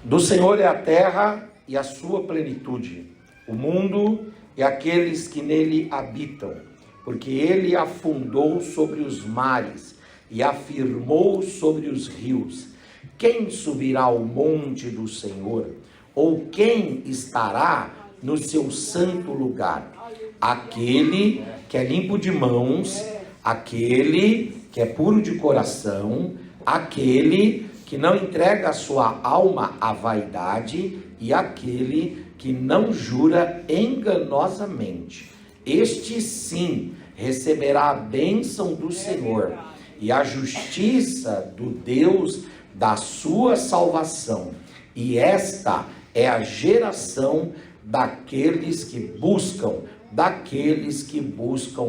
Do Senhor é a terra e a sua plenitude, o mundo e aqueles que nele habitam, porque ele afundou sobre os mares e afirmou sobre os rios. Quem subirá ao monte do Senhor? Ou quem estará no seu santo lugar? Aquele que é limpo de mãos, aquele que é puro de coração, aquele que não entrega a sua alma à vaidade e aquele que não jura enganosamente. Este sim receberá a bênção do Senhor e a justiça do Deus da sua salvação. E esta é a geração daqueles que buscam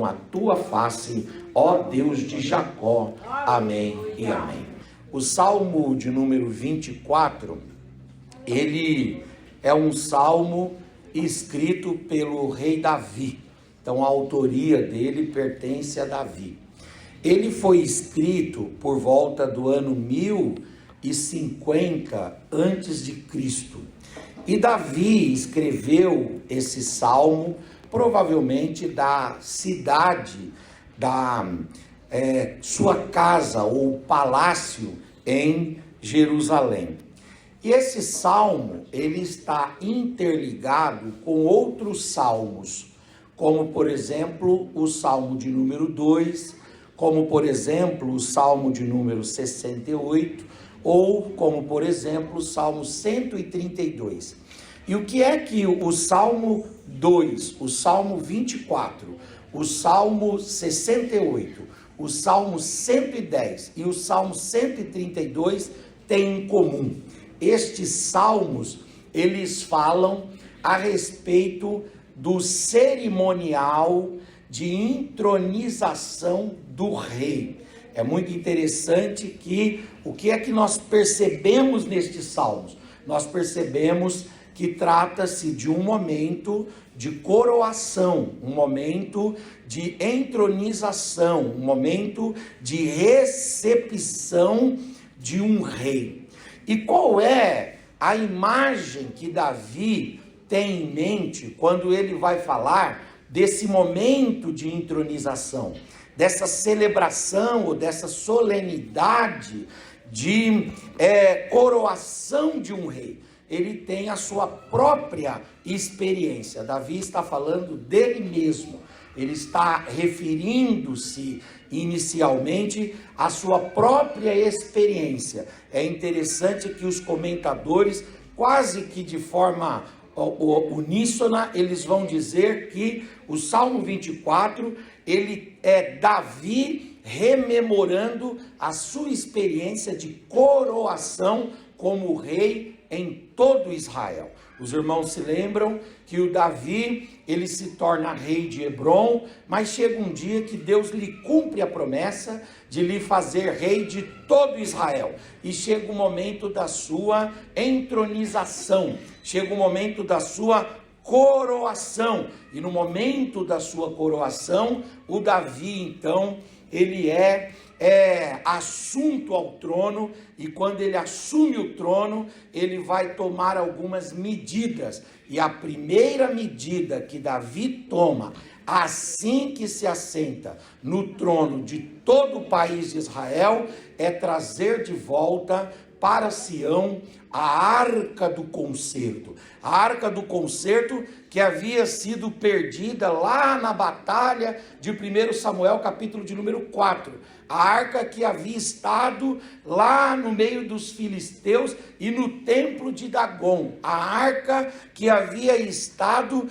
a tua face, ó Deus de Jacó. Amém e amém. O Salmo de número 24, ele é um salmo escrito pelo rei Davi. Então a autoria dele pertence a Davi. Ele foi escrito por volta do ano 1050 antes de Cristo. E Davi escreveu esse salmo provavelmente da cidade da sua casa ou palácio em Jerusalém. E esse salmo, ele está interligado com outros salmos, como por exemplo o salmo de número 2, como por exemplo o salmo de número 68, ou como por exemplo o salmo 132. E o que é que o salmo 2, o salmo 24, o salmo 68, o Salmo 110 e o Salmo 132 têm em comum? Estes salmos, eles falam a respeito do cerimonial de intronização do rei. É muito interessante que o que é que nós percebemos nestes salmos? Nós percebemos que trata-se de um momento de coroação, um momento de entronização, um momento de recepção de um rei. E qual é a imagem que Davi tem em mente quando ele vai falar desse momento de entronização, dessa celebração ou dessa solenidade de coroação de um rei? Ele tem a sua própria experiência. Davi está falando dele mesmo. Ele está referindo-se inicialmente à sua própria experiência. É interessante que os comentadores, quase que de forma uníssona, eles vão dizer que o Salmo 24, ele é Davi rememorando a sua experiência de coroação como rei em todo Israel. Os irmãos se lembram que o Davi, ele se torna rei de Hebrom, mas chega um dia que Deus lhe cumpre a promessa de lhe fazer rei de todo Israel. E chega o momento da sua entronização, chega o momento da sua coroação. E no momento da sua coroação, o Davi, então, ele é assunto ao trono, e quando ele assume o trono, ele vai tomar algumas medidas. E a primeira medida que Davi toma, assim que se assenta no trono de todo o país de Israel, é trazer de volta para Sião a arca do concerto. A arca do concerto que havia sido perdida lá na batalha de 1 Samuel, capítulo de número 4. A arca que havia estado lá no meio dos filisteus e no templo de Dagon. A arca que havia estado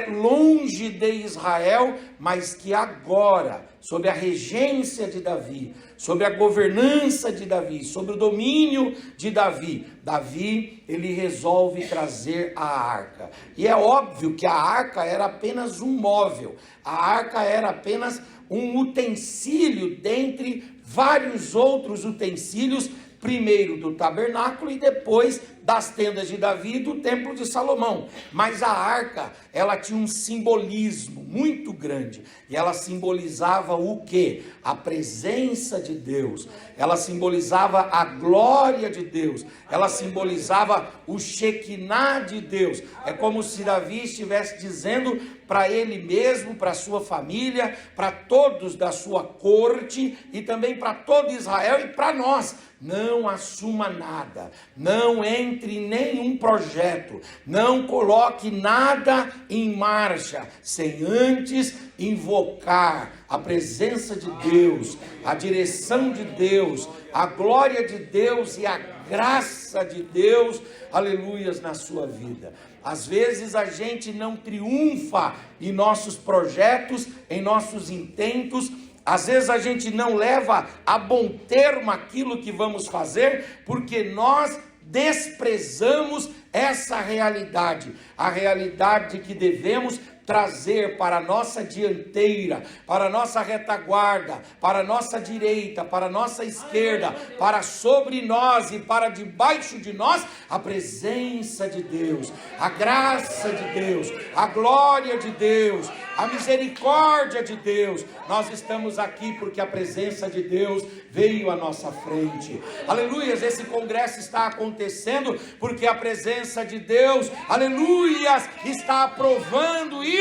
longe de Israel, mas que agora, sob a regência de Davi, sob a governança de Davi, sob o domínio de Davi, ele resolve trazer a arca. E é óbvio que a arca era apenas um móvel, a arca era apenas um utensílio dentre vários outros utensílios primeiro do tabernáculo e depois das tendas de Davi e do templo de Salomão. Mas a arca, ela tinha um simbolismo muito grande, e ela simbolizava o quê? A presença de Deus, ela simbolizava a glória de Deus, ela simbolizava o Shekinah de Deus. É como se Davi estivesse dizendo para ele mesmo, para sua família, para todos da sua corte e também para todo Israel e para nós: não assuma nada, não entre em nenhum projeto, não coloque nada em marcha sem antes invocar a presença de Deus, a direção de Deus, a glória de Deus e a graça de Deus, aleluias, na sua vida. Às vezes a gente não triunfa em nossos projetos, em nossos intentos. Às vezes a gente não leva a bom termo aquilo que vamos fazer, porque nós desprezamos essa realidade, a realidade que devemos trazer para a nossa dianteira, para a nossa retaguarda, para a nossa direita, para a nossa esquerda, para sobre nós e para debaixo de nós, a presença de Deus, a graça de Deus, a glória de Deus, a misericórdia de Deus. Nós estamos aqui porque a presença de Deus veio à nossa frente. Aleluias, esse congresso está acontecendo porque a presença de Deus, aleluias, está aprovando isso.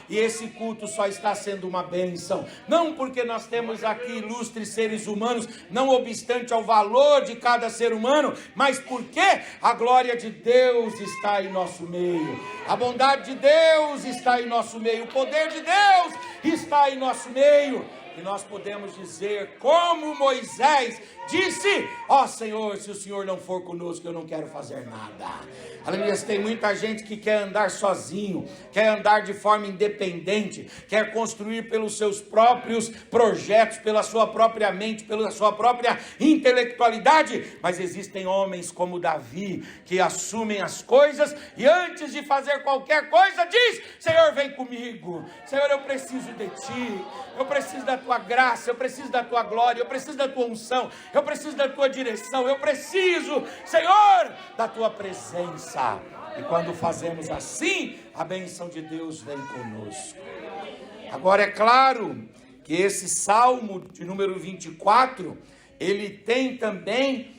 E esse culto só está sendo uma bênção, não porque nós temos aqui ilustres seres humanos, não obstante ao valor de cada ser humano, mas porque a glória de Deus está em nosso meio, a bondade de Deus está em nosso meio, o poder de Deus está em nosso meio. E nós podemos dizer, como Moisés disse: ó Senhor, se o Senhor não for conosco, eu não quero fazer nada. Aleluia. Tem muita gente que quer andar sozinho, quer andar de forma independente, quer construir pelos seus próprios projetos, pela sua própria mente, pela sua própria intelectualidade. Mas existem homens como Davi, que assumem as coisas e antes de fazer qualquer coisa diz: Senhor, vem comigo. Senhor, eu preciso de ti, eu preciso da tua graça, eu preciso da tua glória, eu preciso da tua unção, eu preciso da tua direção, eu preciso, Senhor, da tua presença. E quando fazemos assim, a bênção de Deus vem conosco. Agora é claro que esse Salmo de número 24, ele tem também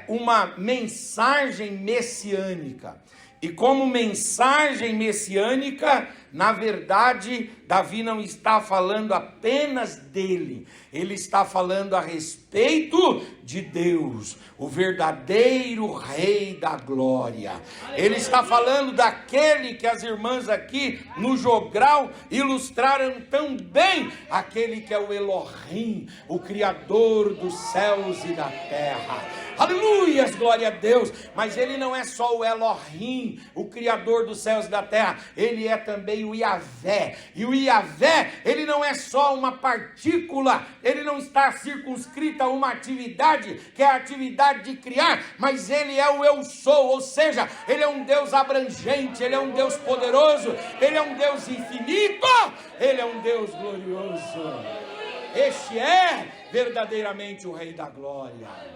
uma mensagem messiânica. E como mensagem messiânica, na verdade, Davi não está falando apenas dele, ele está falando a respeito de Deus, o verdadeiro Rei da Glória. Ele está falando daquele que as irmãs aqui no jogral ilustraram tão bem, aquele que é o Elohim, o Criador dos céus e da terra. Aleluias, glória a Deus. Mas ele não é só o Elohim, o Criador dos céus e da terra, ele é também o Yavé. E o Yavé, ele não é só uma partícula, ele não está circunscrito a uma atividade, que é a atividade de criar, mas ele é o eu sou, ou seja, ele é um Deus abrangente, ele é um Deus poderoso, ele é um Deus infinito, ele é um Deus glorioso. Este é verdadeiramente o Rei da Glória.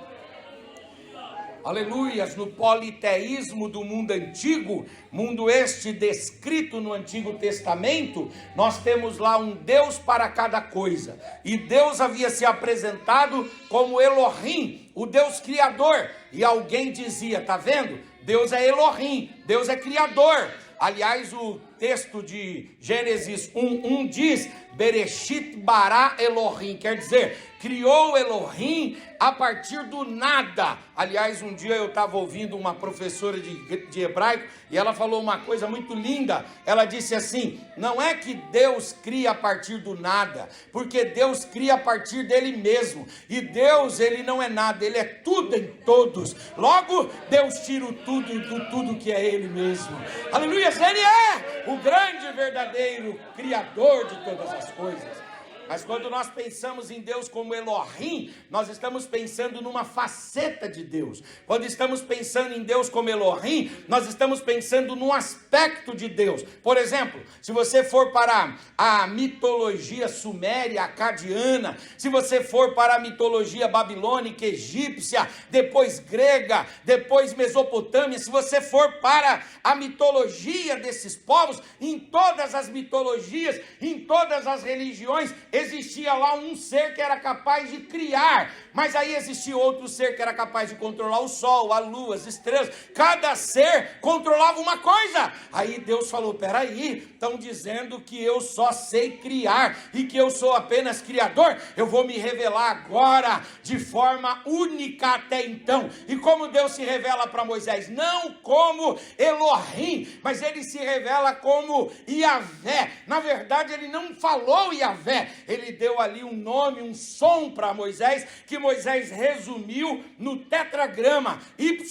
Aleluias, no politeísmo do mundo antigo, mundo este descrito no Antigo Testamento, nós temos lá um Deus para cada coisa, e Deus havia se apresentado como Elohim, o Deus Criador, e alguém dizia, tá vendo? Deus é Elohim, Deus é Criador. Aliás, o texto de Gênesis 1:1 diz: Bereshit bara Elohim, quer dizer, criou Elohim a partir do nada. Aliás, um dia eu estava ouvindo uma professora de hebraico e ela falou uma coisa muito linda. Ela disse assim: não é que Deus cria a partir do nada, porque Deus cria a partir dele mesmo, e Deus, ele não é nada, ele é tudo em todos. Logo, Deus tira o tudo do tudo que é ele mesmo. Aleluia, ele é o grande e verdadeiro Criador de todas as coisas. Mas quando nós pensamos em Deus como Elohim, nós estamos pensando numa faceta de Deus. Quando estamos pensando em Deus como Elohim, nós estamos pensando num aspecto de Deus. Por exemplo, se você for para a mitologia suméria, acadiana, se você for para a mitologia babilônica, egípcia, depois grega, depois mesopotâmia, se você for para a mitologia desses povos, em todas as mitologias, em todas as religiões, existia lá um ser que era capaz de criar, mas aí existia outro ser que era capaz de controlar o sol, a lua, as estrelas. Cada ser controlava uma coisa. Aí Deus falou: peraí, estão dizendo que eu só sei criar e que eu sou apenas criador. Eu vou me revelar agora de forma única até então. E como Deus se revela para Moisés? Não como Elohim, mas ele se revela como Yavé. Na verdade, ele não falou Yavé, ele deu ali um nome, um som para Moisés, que Moisés resumiu no tetragrama YHWH,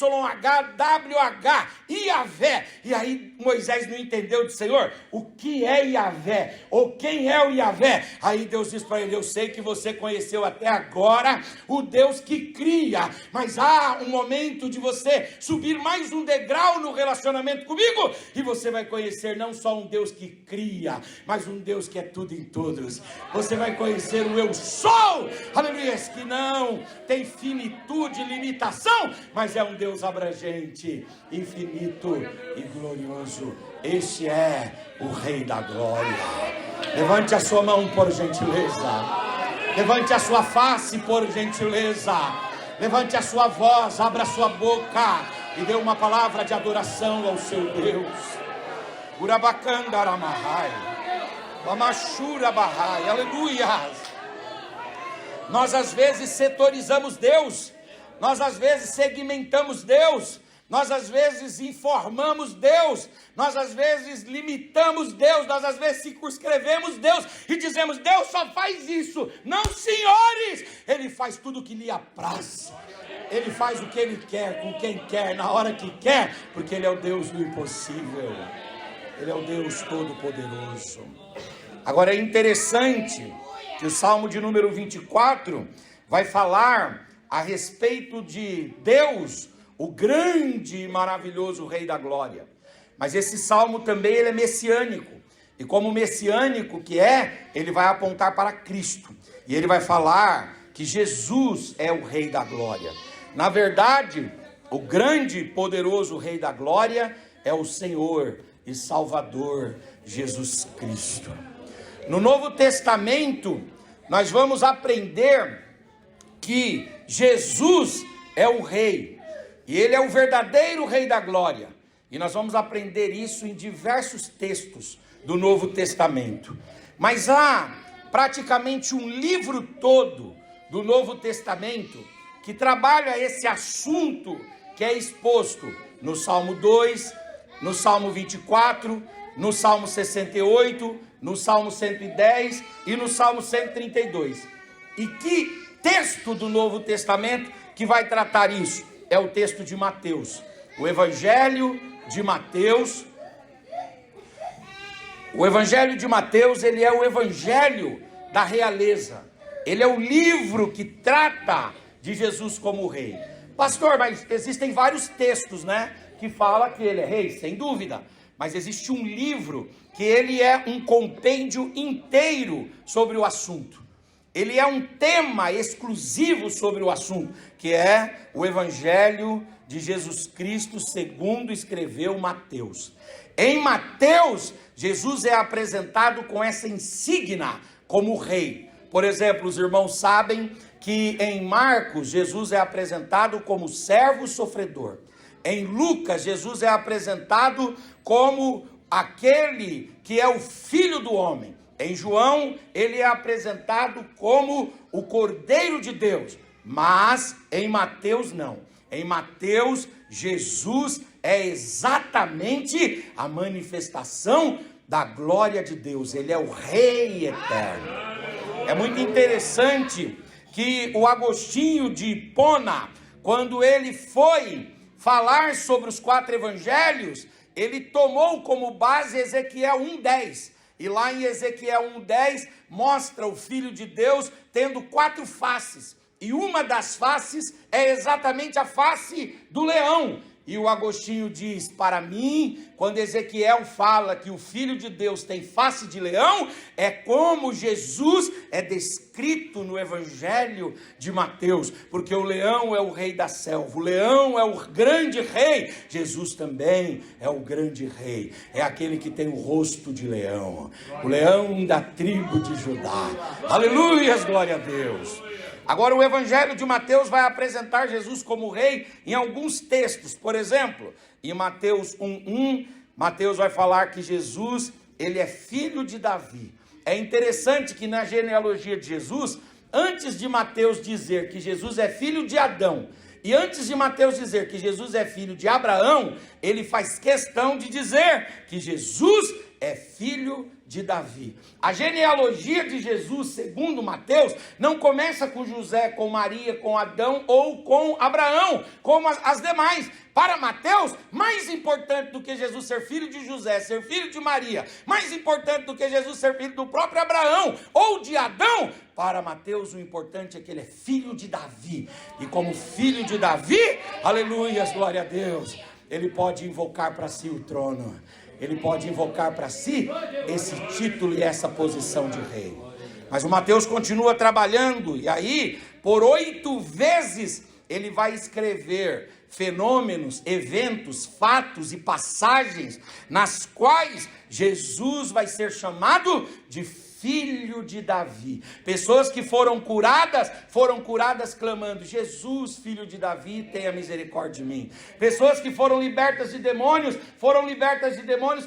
Yavé. E aí Moisés não entendeu, disse: Senhor, o que é Yavé? Ou quem é o Yavé? Aí Deus disse para ele: eu sei que você conheceu até agora o Deus que cria, mas há um momento de você subir mais um degrau no relacionamento comigo, e você vai conhecer não só um Deus que cria, mas um Deus que é tudo em todos. Você vai conhecer o eu sou, aleluia, que não tem finitude, limitação, mas é um Deus abrangente, infinito e glorioso. Este é o Rei da Glória. Levante a sua mão, por gentileza. Levante a sua face, por gentileza. Levante a sua voz, abra a sua boca e dê uma palavra de adoração ao seu Deus. Urabacandaramahai, Lamachura Bahai, aleluia. Nós às vezes setorizamos Deus, nós às vezes segmentamos Deus, nós às vezes informamos Deus, nós às vezes limitamos Deus, nós às vezes circunscrevemos Deus e dizemos: Deus só faz isso. Não, senhores, Ele faz tudo o que lhe apraz, Ele faz o que Ele quer, com quem quer, na hora que quer, porque Ele é o Deus do impossível, Ele é o Deus todo-poderoso. Agora é interessante que o Salmo de número 24 vai falar a respeito de Deus, o grande e maravilhoso Rei da Glória. Mas esse Salmo também ele é messiânico. E como messiânico que é, ele vai apontar para Cristo. E ele vai falar que Jesus é o Rei da Glória. Na verdade, o grande e poderoso Rei da Glória é o Senhor e Salvador Jesus Cristo. No Novo Testamento, nós vamos aprender que Jesus é o Rei, e Ele é o verdadeiro Rei da Glória, e nós vamos aprender isso em diversos textos do Novo Testamento. Mas há praticamente um livro todo do Novo Testamento que trabalha esse assunto que é exposto no Salmo 2, no Salmo 24, no Salmo 68, no Salmo 110 e no Salmo 132. E que texto do Novo Testamento que vai tratar isso? É o texto de Mateus. O Evangelho de Mateus. O Evangelho de Mateus, ele é o Evangelho da realeza. Ele é o livro que trata de Jesus como rei. Pastor, mas existem vários textos, né, que fala que ele é rei, sem dúvida. Mas existe um livro que ele é um compêndio inteiro sobre o assunto. Ele é um tema exclusivo sobre o assunto, que é o Evangelho de Jesus Cristo segundo escreveu Mateus. Em Mateus, Jesus é apresentado com essa insígnia como rei. Por exemplo, os irmãos sabem que em Marcos, Jesus é apresentado como servo sofredor. Em Lucas, Jesus é apresentado como aquele que é o Filho do Homem. Em João, ele é apresentado como o Cordeiro de Deus. Mas em Mateus, não. Em Mateus, Jesus é exatamente a manifestação da glória de Deus. Ele é o Rei eterno. É muito interessante que o Agostinho de Hipona, quando ele foi falar sobre os 4 evangelhos, ele tomou como base Ezequiel 1:10. E lá em Ezequiel 1:10 mostra o Filho de Deus tendo 4 faces. E uma das faces é exatamente a face do leão. E o Agostinho diz, para mim, quando Ezequiel fala que o Filho de Deus tem face de leão, é como Jesus é descrito no Evangelho de Mateus, porque o leão é o rei da selva, o leão é o grande rei, Jesus também é o grande rei, é aquele que tem o rosto de leão, o leão da tribo de Judá. Aleluias, glória a Deus. Agora o Evangelho de Mateus vai apresentar Jesus como rei em alguns textos. Por exemplo, em Mateus 1:1, Mateus vai falar que Jesus, ele é filho de Davi. É interessante que na genealogia de Jesus, antes de Mateus dizer que Jesus é filho de Adão, e antes de Mateus dizer que Jesus é filho de Abraão, ele faz questão de dizer que Jesus é filho de Davi. A genealogia de Jesus, segundo Mateus, não começa com José, com Maria, com Adão ou com Abraão, como as demais. Para Mateus, mais importante do que Jesus ser filho de José, ser filho de Maria, mais importante do que Jesus ser filho do próprio Abraão ou de Adão, para Mateus o importante é que ele é filho de Davi. E como filho de Davi, aleluias, glória a Deus, ele pode invocar para si o trono. Ele pode invocar para si esse título e essa posição de rei. Mas o Mateus continua trabalhando, e aí, por 8 vezes, ele vai escrever fenômenos, eventos, fatos e passagens, nas quais Jesus vai ser chamado de filho de Davi. Pessoas que foram curadas clamando, Jesus, filho de Davi, tenha misericórdia de mim. Pessoas que foram libertas de demônios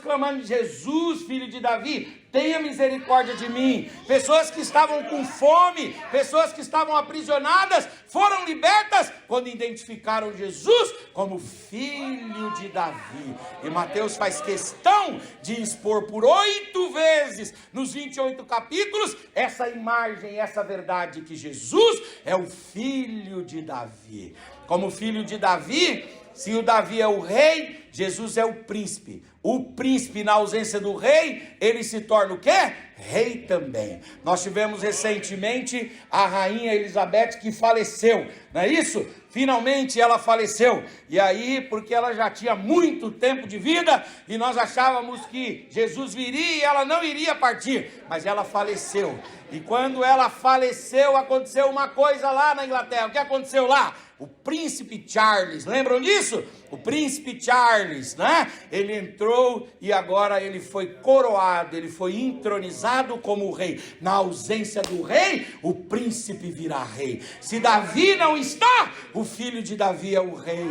clamando, Jesus, filho de Davi, tenha misericórdia de mim. Pessoas que estavam com fome, pessoas que estavam aprisionadas, foram libertas quando identificaram Jesus como filho de Davi. E Mateus faz questão de expor por 8 vezes, nos 28 capítulos, essa imagem, essa verdade, que Jesus é o filho de Davi. Como filho de Davi, se o Davi é o rei, Jesus é o príncipe. O príncipe, na ausência do rei, ele se torna o quê? Rei também. Nós tivemos recentemente a rainha Elizabeth que faleceu, não é isso? Finalmente ela faleceu. E aí, porque ela já tinha muito tempo de vida, e nós achávamos que Jesus viria e ela não iria partir, mas ela faleceu. E quando ela faleceu, aconteceu uma coisa lá na Inglaterra. O que aconteceu lá? O príncipe Charles, lembram disso? O príncipe Charles, né? Ele entrou e agora ele foi coroado, ele foi entronizado como rei. Na ausência do rei, o príncipe virá rei. Se Davi não está, o filho de Davi é o rei.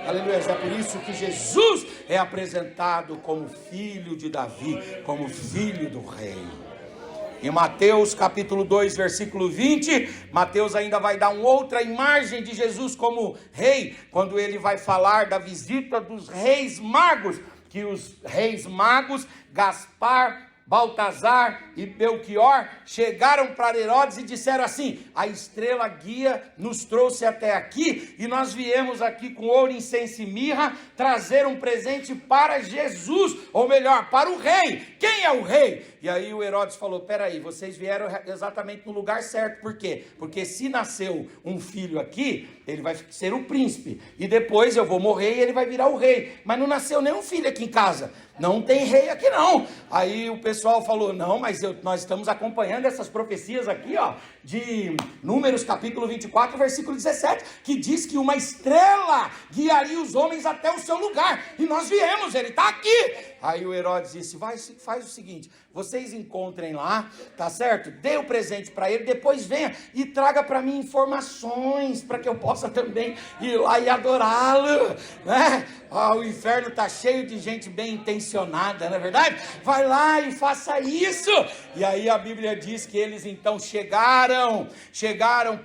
Aleluia, é por isso que Jesus é apresentado como filho de Davi, como filho do rei. Em Mateus capítulo 2, versículo 20, Mateus ainda vai dar uma outra imagem de Jesus como rei, quando ele vai falar da visita dos reis magos, que os reis magos, Gaspar, Baltazar e Belchior, chegaram para Herodes e disseram assim: a estrela guia nos trouxe até aqui, e nós viemos aqui com ouro, incenso e mirra, trazer um presente para Jesus, ou melhor, para o rei. Quem é o rei? E aí o Herodes falou: peraí, vocês vieram exatamente no lugar certo. Por quê? Porque se nasceu um filho aqui, ele vai ser o príncipe, e depois eu vou morrer e ele vai virar o rei. Mas não nasceu nenhum filho aqui em casa, não tem rei aqui não. Aí o pessoal falou: não, mas nós estamos acompanhando essas profecias aqui, ó, de Números capítulo 24, versículo 17, que diz que uma estrela guiaria os homens até o seu lugar, e nós viemos, ele está aqui. Aí o Herodes disse: faz o seguinte, vocês encontrem lá, tá certo? Dê o presente para ele, depois venha e traga para mim informações, para que eu possa também ir lá e adorá-lo, né? O inferno está cheio de gente bem intencionada, não é verdade? Vai lá e faça isso. E aí a Bíblia diz que eles então chegaram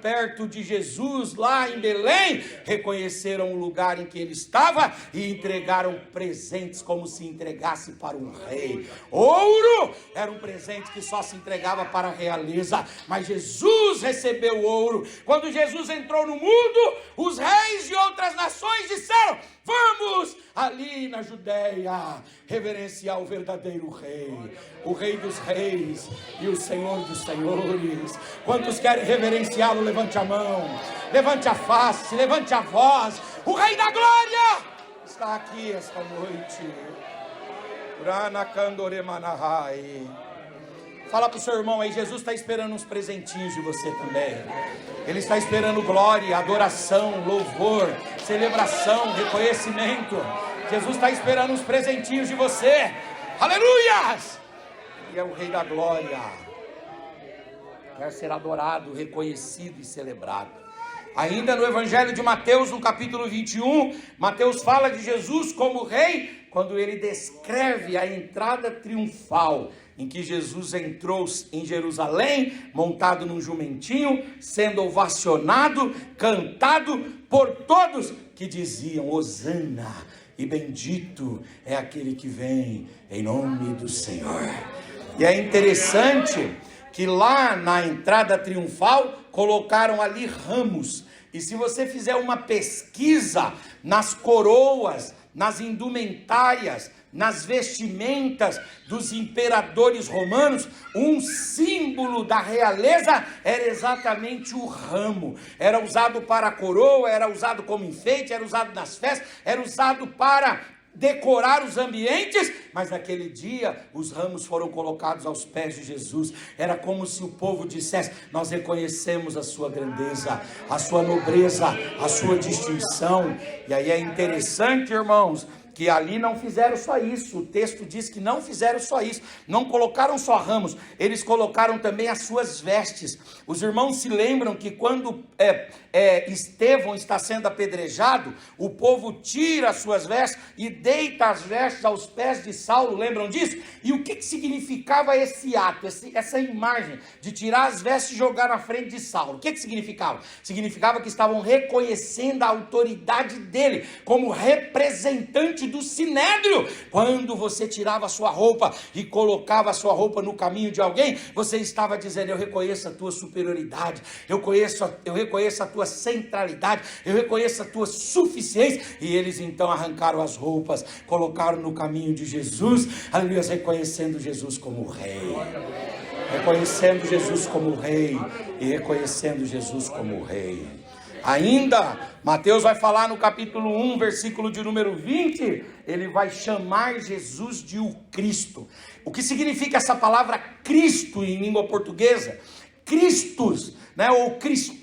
perto de Jesus lá em Belém, reconheceram o lugar em que ele estava e entregaram presentes como se entregasse entregasse para um rei. Ouro era um presente que só se entregava para a realeza, mas Jesus recebeu ouro. Quando Jesus entrou no mundo, os reis de outras nações disseram: vamos ali na Judéia reverenciar o verdadeiro rei, o rei dos reis e o Senhor dos senhores. Quantos querem reverenciá-lo? Levante a mão, levante a face, levante a voz. O Rei da Glória está aqui esta noite. Fala para o seu irmão aí, Jesus está esperando uns presentinhos de você também. Ele está esperando glória, adoração, louvor, celebração, reconhecimento. Jesus está esperando uns presentinhos de você. Aleluias! Ele é o Rei da Glória. Quer ser adorado, reconhecido e celebrado. Ainda no Evangelho de Mateus, no capítulo 21, Mateus fala de Jesus como rei, quando ele descreve a entrada triunfal, em que Jesus entrou em Jerusalém, montado num jumentinho, sendo ovacionado, cantado por todos que diziam: Hosana, e bendito é aquele que vem em nome do Senhor. E é interessante que lá na entrada triunfal colocaram ali ramos. E se você fizer uma pesquisa nas coroas, nas indumentárias, nas vestimentas dos imperadores romanos, um símbolo da realeza era exatamente o ramo. Era usado para a coroa, era usado como enfeite, era usado nas festas, era usado para decorar os ambientes, mas naquele dia os ramos foram colocados aos pés de Jesus. Era como se o povo dissesse: nós reconhecemos a sua grandeza, a sua nobreza, a sua distinção. E aí é interessante, irmãos, que ali não fizeram só isso. O texto diz que não fizeram só isso, não colocaram só ramos, eles colocaram também as suas vestes. Os irmãos se lembram que quando Estevão está sendo apedrejado, o povo tira as suas vestes e deita as vestes aos pés de Saulo, lembram disso? E o que significava esse ato, essa imagem de tirar as vestes e jogar na frente de Saulo? O que significava? Significava que estavam reconhecendo a autoridade dele como representante do Sinédrio. Quando você tirava a sua roupa e colocava a sua roupa no caminho de alguém, você estava dizendo: eu reconheço a tua superioridade, eu reconheço a tua centralidade, eu reconheço a tua suficiência. E eles então arrancaram as roupas, colocaram no caminho de Jesus, aleluia, reconhecendo Jesus como rei, reconhecendo Jesus como rei e reconhecendo Jesus como rei. Ainda, Mateus vai falar no capítulo 1, versículo de número 20, ele vai chamar Jesus de o Cristo. O que significa essa palavra Cristo em língua portuguesa? Christus, né, ou Christos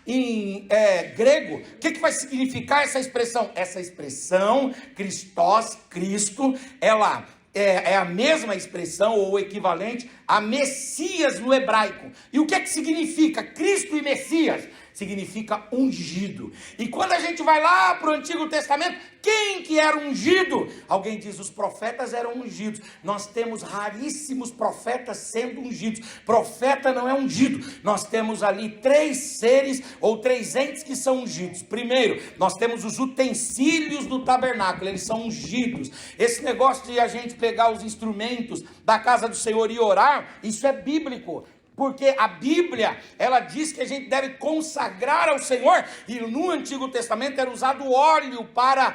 em grego. O que vai significar essa expressão? Essa expressão, Christos, Cristo, ela é a mesma expressão ou equivalente a Messias no hebraico. E o que significa Cristo e Messias? Significa ungido. E quando a gente vai lá para o Antigo Testamento, quem que era ungido? Alguém diz: os profetas eram ungidos. Nós temos raríssimos profetas sendo ungidos. Profeta não é ungido. Nós temos ali 3 seres ou 3 entes que são ungidos. Primeiro, nós temos os utensílios do tabernáculo, eles são ungidos. Esse negócio de a gente pegar os instrumentos da casa do Senhor e orar, isso é bíblico. Porque a Bíblia, ela diz que a gente deve consagrar ao Senhor, e no Antigo Testamento era usado óleo para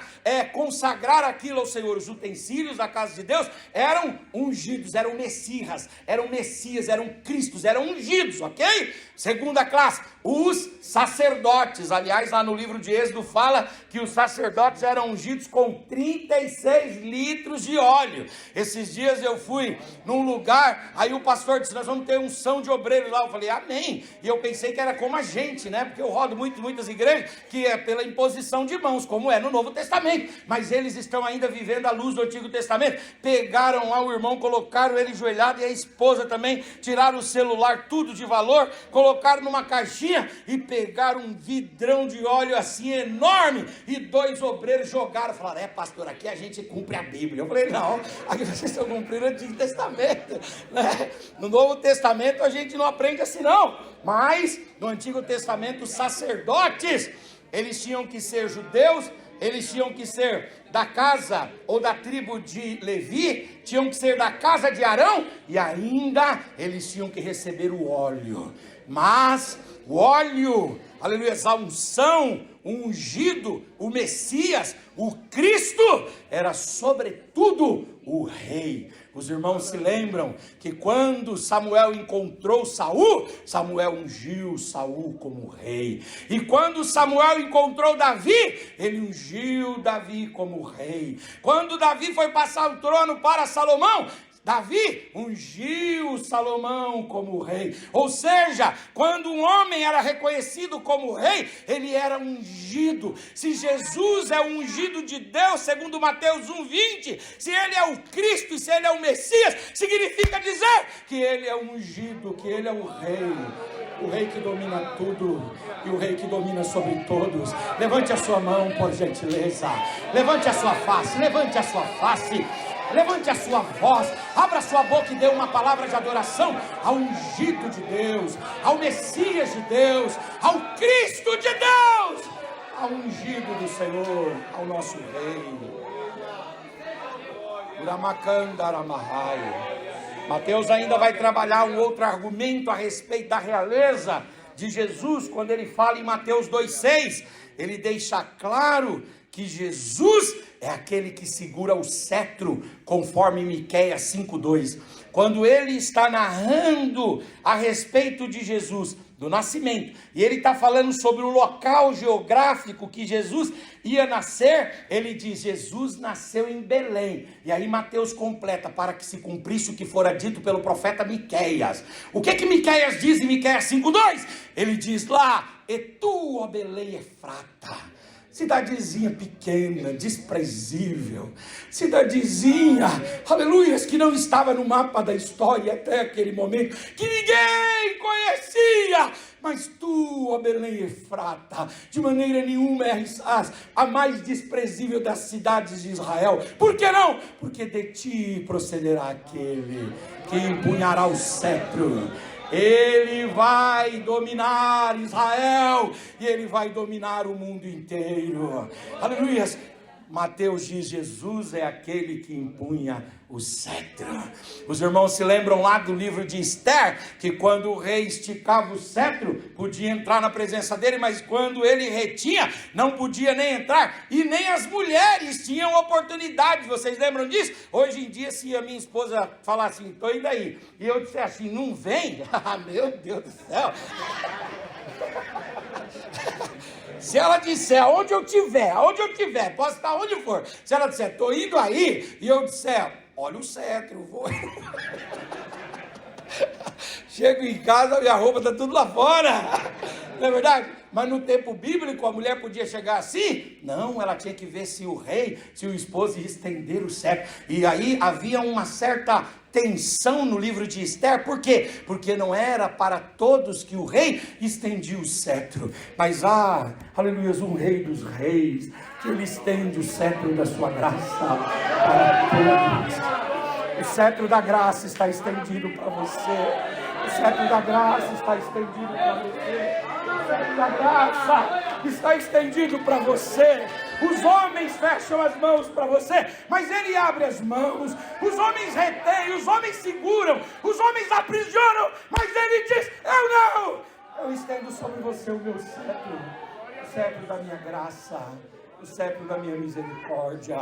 consagrar aquilo ao Senhor. Os utensílios da casa de Deus eram ungidos, eram Messias, eram Cristos, eram ungidos, ok? Segunda classe, os sacerdotes. Aliás, lá no livro de Êxodo fala que os sacerdotes eram ungidos com 36 litros de óleo. Esses dias eu fui num lugar, aí o pastor disse: nós vamos ter unção de obreiros lá. Eu falei: amém. E eu pensei que era como a gente, né? Porque eu rodo muitas igrejas que é pela imposição de mãos, como é no Novo Testamento. Mas eles estão ainda vivendo a luz do Antigo Testamento. Pegaram lá o irmão, colocaram ele ajoelhado, e a esposa também, tiraram o celular, tudo de valor, colocaram numa caixinha e pegaram um vidrão de óleo assim enorme, e 2 obreiros jogaram. Falaram: pastor, aqui a gente cumpre a Bíblia. Eu falei: não, aqui vocês estão cumprindo o Antigo Testamento, né? No Novo Testamento a gente não aprende assim não, mas no Antigo Testamento os sacerdotes, eles tinham que ser judeus, eles tinham que ser da casa ou da tribo de Levi, tinham que ser da casa de Arão, e ainda eles tinham que receber o óleo. Mas o óleo, aleluia, a unção, o ungido, o Messias, o Cristo, era sobretudo o rei. Os irmãos se lembram que quando Samuel encontrou Saul, Samuel ungiu Saul como rei. E quando Samuel encontrou Davi, ele ungiu Davi como rei. Quando Davi foi passar o trono para Salomão, Davi ungiu Salomão como rei. Ou seja, quando um homem era reconhecido como rei, ele era ungido. Se Jesus é o ungido de Deus, segundo Mateus 1:20, se ele é o Cristo e se ele é o Messias, significa dizer que ele é o ungido, que ele é o rei que domina tudo e o rei que domina sobre todos. Levante a sua mão, por gentileza. Levante a sua face, levante a sua face. Levante a sua voz, abra sua boca e dê uma palavra de adoração ao ungido de Deus, ao Messias de Deus, ao Cristo de Deus, ao ungido do Senhor, ao nosso Rei. Mateus ainda vai trabalhar um outro argumento a respeito da realeza de Jesus, quando ele fala em Mateus 2,6, ele deixa claro que Jesus é aquele que segura o cetro, conforme Miqueias 5:2. Quando ele está narrando a respeito de Jesus, do nascimento, e ele está falando sobre o local geográfico que Jesus ia nascer, ele diz, Jesus nasceu em Belém. E aí Mateus completa, para que se cumprisse o que fora dito pelo profeta Miqueias. O que Miqueias diz em Miqueias 5:2? Ele diz lá, e tu, ó Belém Efrata, cidadezinha pequena, desprezível, cidadezinha, aleluias, que não estava no mapa da história até aquele momento, que ninguém conhecia, mas tu, ó Belém Efrata, de maneira nenhuma és a mais desprezível das cidades de Israel. Por que não? Porque de ti procederá aquele que empunhará o cetro. Ele vai dominar Israel e ele vai dominar o mundo inteiro. Aleluia. Mateus diz, Jesus é aquele que empunha o cetro. Os irmãos se lembram lá do livro de Esther, que quando o rei esticava o cetro, podia entrar na presença dele, mas quando ele retinha, não podia nem entrar, e nem as mulheres tinham oportunidade. Vocês lembram disso? Hoje em dia, se a minha esposa falar assim, estou indo aí, e eu disser assim, não vem, meu Deus do céu. Se ela disser, aonde eu tiver, posso estar onde for. Se ela disser, estou indo aí, e eu disser, olha o cetro, vou. Chego em casa, minha roupa está tudo lá fora. Não é verdade? Mas no tempo bíblico, a mulher podia chegar assim? Não, ela tinha que ver se o rei, se o esposo ia estender o cetro. E aí havia uma certa tensão no livro de Esther. Por quê? Porque não era para todos que o rei estendia o cetro. Mas aleluia, um rei dos reis, que ele estende o cetro da sua graça para todos. O cetro da graça está estendido para você. O cetro da graça está estendido para você. O cetro da graça está estendido para você. Os homens fecham as mãos para você, mas ele abre as mãos. Os homens retêm, os homens seguram, os homens aprisionam, mas ele diz, eu não. Eu estendo sobre você o meu cetro, o cetro da minha graça, o cetro da minha misericórdia.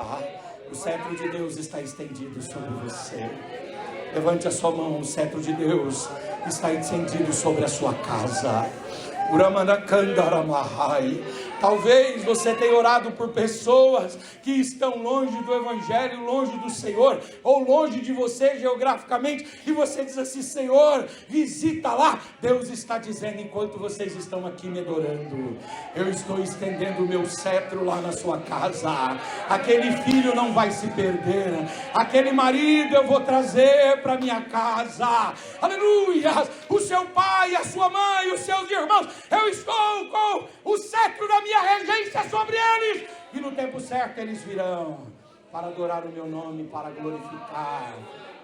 O cetro de Deus está estendido sobre você. Levante a sua mão, o cetro de Deus está estendido sobre a sua casa. Talvez você tenha orado por pessoas que estão longe do Evangelho, longe do Senhor, ou longe de você geograficamente, e você diz assim, Senhor, visita lá. Deus está dizendo, enquanto vocês estão aqui me adorando, eu estou estendendo o meu cetro lá na sua casa. Aquele filho não vai se perder, aquele marido eu vou trazer para minha casa, aleluia, o seu pai, a sua mãe, os seus irmãos, eu estou com o cetro da minha regência sobre eles, e no tempo certo eles virão para adorar o meu nome, para glorificar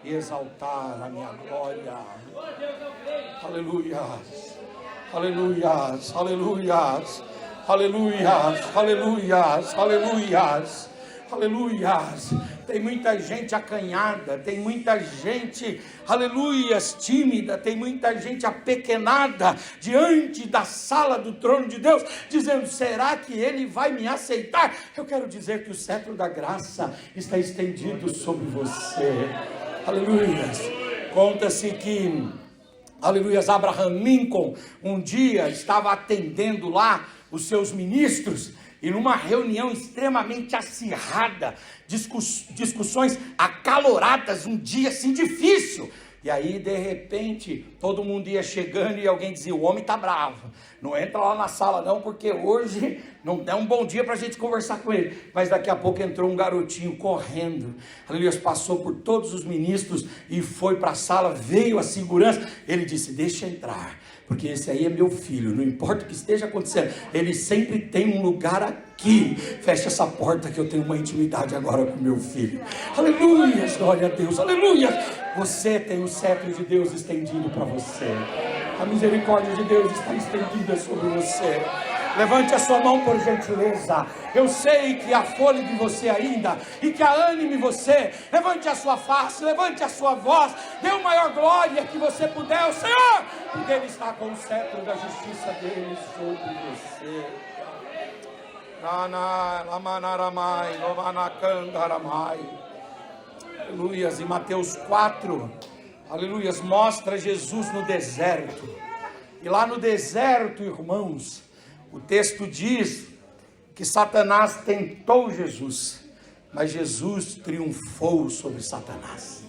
e exaltar a minha glória. Aleluias, aleluias, aleluias, aleluias, aleluias, aleluias. Aleluias. Tem muita gente acanhada, tem muita gente, aleluias, tímida, tem muita gente apequenada diante da sala do trono de Deus, dizendo: será que Ele vai me aceitar? Eu quero dizer que o cetro da graça está estendido sobre você. Aleluias. Conta-se que, aleluias, Abraham Lincoln um dia estava atendendo lá os seus ministros, e numa reunião extremamente acirrada, discussões acaloradas, um dia assim difícil. E aí, de repente, todo mundo ia chegando e alguém dizia: o homem está bravo, não entra lá na sala não, porque hoje não é um bom dia para a gente conversar com ele. Mas daqui a pouco entrou um garotinho correndo, aleluia, passou por todos os ministros e foi para a sala, veio a segurança. Ele disse: deixa entrar, porque esse aí é meu filho, não importa o que esteja acontecendo, ele sempre tem um lugar aqui. Fecha essa porta que eu tenho uma intimidade agora com meu filho. Aleluia, glória a Deus, aleluia. Você tem o cetro de Deus estendido para você. A misericórdia de Deus está estendida sobre você. Levante a sua mão, por gentileza. Eu sei que há fôlego em você ainda, e que há ânimo em você. Levante a sua face, levante a sua voz, dê o maior glória que você puder ao Senhor, porque Ele está com o cetro da justiça dele sobre você. Aleluias. Em Mateus 4, aleluias, mostra Jesus no deserto. E lá no deserto, irmãos, o texto diz que Satanás tentou Jesus, mas Jesus triunfou sobre Satanás.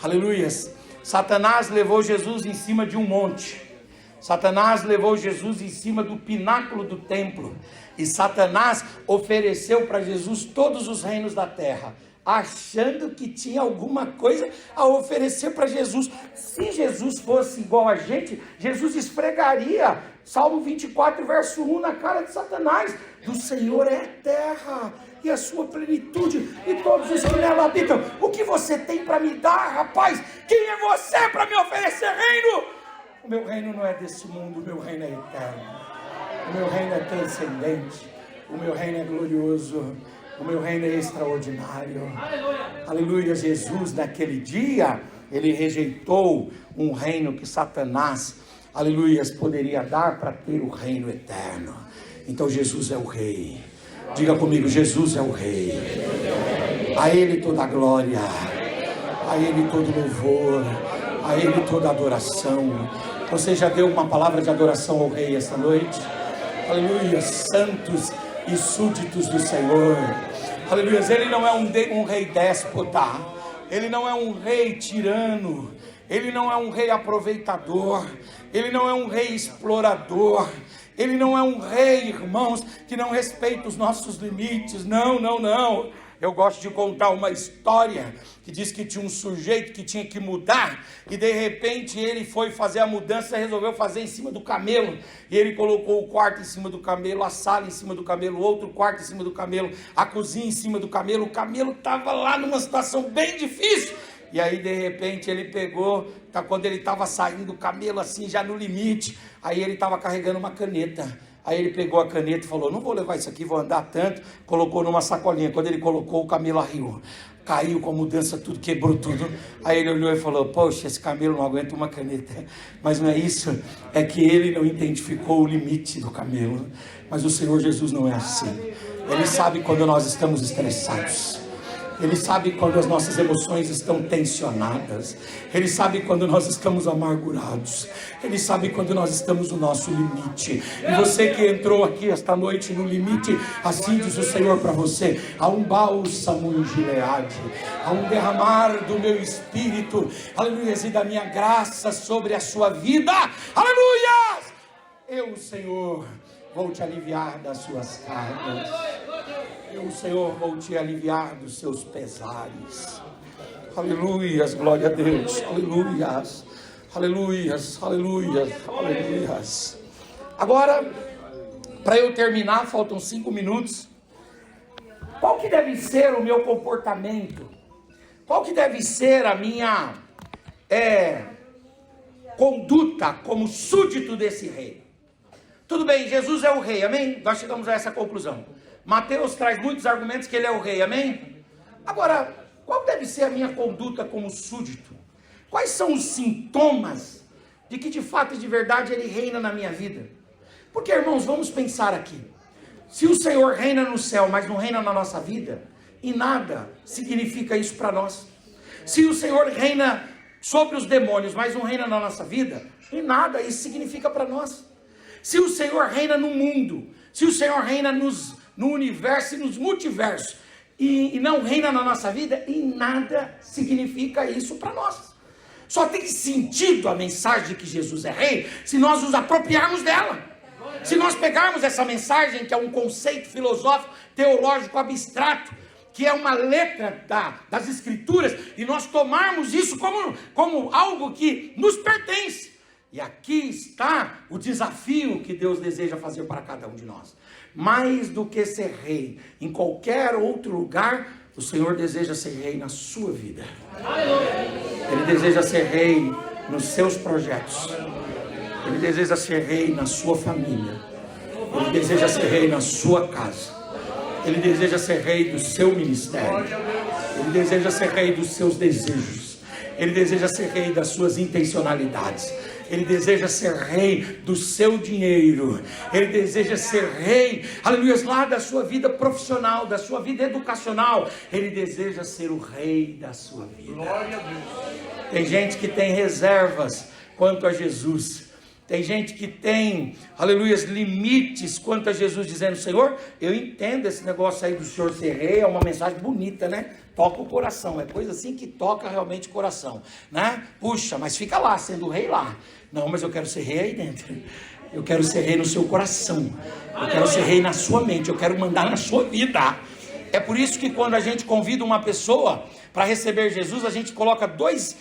Aleluias. Satanás levou Jesus em cima de um monte. Satanás levou Jesus em cima do pináculo do templo. E Satanás ofereceu para Jesus todos os reinos da terra, achando que tinha alguma coisa a oferecer para Jesus. Se Jesus fosse igual a gente, Jesus esfregaria Salmo 24, verso 1 na cara de Satanás: do Senhor é a terra e a sua plenitude, e todos os que nela habitam. O que você tem para me dar, rapaz? Quem é você para me oferecer reino? O meu reino não é desse mundo, o meu reino é eterno. O meu reino é transcendente. O meu reino é glorioso. O meu reino é extraordinário. Aleluia. Jesus, naquele dia, ele rejeitou um reino que Satanás, aleluia, poderia dar para ter o reino eterno. Então Jesus é o rei. Diga comigo: Jesus é o rei. A Ele toda a glória, a Ele todo louvor, a Ele toda adoração. Você já deu uma palavra de adoração ao rei esta noite? Aleluia. Santos e súditos do Senhor. Aleluia. Ele não é um rei déspota. Ele não é um rei tirano. Ele não é um rei aproveitador. Ele não é um rei explorador. Ele não é um rei, irmãos, que não respeita os nossos limites. Não, não, não. Eu gosto de contar uma história que diz que tinha um sujeito que tinha que mudar, e de repente ele foi fazer a mudança e resolveu fazer em cima do camelo. E ele colocou o quarto em cima do camelo, a sala em cima do camelo, outro quarto em cima do camelo, a cozinha em cima do camelo. O camelo estava lá numa situação bem difícil. E aí de repente ele pegou, quando ele estava saindo, o camelo assim já no limite, aí ele estava carregando uma caneta. Aí ele pegou a caneta e falou: não vou levar isso aqui, vou andar tanto. Colocou numa sacolinha. Quando ele colocou, o camelo arriou, caiu com a mudança, tudo, quebrou tudo. Aí ele olhou e falou: poxa, esse camelo não aguenta uma caneta. Mas não é isso, é que ele não identificou o limite do camelo. Mas o Senhor Jesus não é assim. Ele sabe quando nós estamos estressados. Ele sabe quando as nossas emoções estão tensionadas. Ele sabe quando nós estamos amargurados. Ele sabe quando nós estamos no nosso limite. E você que entrou aqui esta noite no limite, assim diz o Senhor para você: há um bálsamo em Gileade, há um derramar do meu espírito, aleluia, e da minha graça sobre a sua vida, aleluia. Eu, Senhor, vou te aliviar das suas cargas. Eu, Senhor, vou te aliviar dos seus pesares. Aleluias, glória a Deus. Aleluias, aleluias, aleluias, aleluias. Agora, para eu terminar, faltam 5 minutos. Qual que deve ser o meu comportamento? Qual que deve ser a minha conduta como súdito desse rei? Tudo bem, Jesus é o rei, amém? Nós chegamos a essa conclusão. Mateus traz muitos argumentos que ele é o rei, amém? Agora, qual deve ser a minha conduta como súdito? Quais são os sintomas de que de fato e de verdade ele reina na minha vida? Porque, irmãos, vamos pensar aqui. Se o Senhor reina no céu, mas não reina na nossa vida, e nada significa isso para nós. Se o Senhor reina sobre os demônios, mas não reina na nossa vida, e nada isso significa para nós. Se o Senhor reina no mundo, se o Senhor reina no universo e nos multiversos, e não reina na nossa vida, e nada significa isso para nós. Só tem sentido a mensagem de que Jesus é rei, se nós nos apropriarmos dela. Se nós pegarmos essa mensagem, que é um conceito filosófico, teológico, abstrato, que é uma letra das Escrituras, e nós tomarmos isso como algo que nos pertence. E aqui está o desafio que Deus deseja fazer para cada um de nós. Mais do que ser rei em qualquer outro lugar, o Senhor deseja ser rei na sua vida. Ele deseja ser rei nos seus projetos. Ele deseja ser rei na sua família. Ele deseja ser rei na sua casa. Ele deseja ser rei do seu ministério. Ele deseja ser rei dos seus desejos. Ele deseja ser rei das suas intencionalidades. Ele deseja ser rei do seu dinheiro. Ele deseja ser rei, aleluia, lá da sua vida profissional, da sua vida educacional. Ele deseja ser o rei da sua vida. Glória a Deus. Tem gente que tem reservas quanto a Jesus. Tem gente que tem, aleluia, limites quanto a Jesus, dizendo: Senhor, eu entendo esse negócio aí do Senhor ser rei, é uma mensagem bonita, né? Toca o coração, é coisa assim que toca realmente o coração, né? Puxa, mas fica lá, sendo rei lá. Não, mas eu quero ser rei aí dentro. Eu quero ser rei no seu coração. Eu quero ser rei na sua mente. Eu quero mandar na sua vida. É por isso que quando a gente convida uma pessoa para receber Jesus, a gente coloca duas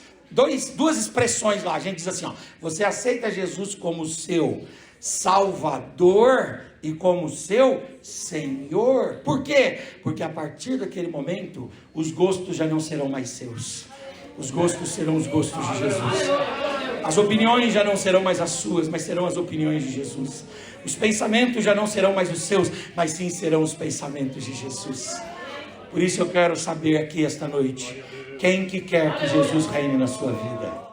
expressões lá. A gente diz assim, ó: você aceita Jesus como seu Salvador e como seu Senhor? Por quê? Porque a partir daquele momento, os gostos já não serão mais seus. Os gostos serão os gostos de Jesus. As opiniões já não serão mais as suas, mas serão as opiniões de Jesus. Os pensamentos já não serão mais os seus, mas sim serão os pensamentos de Jesus. Por isso eu quero saber aqui esta noite, quem que quer que Jesus reine na sua vida?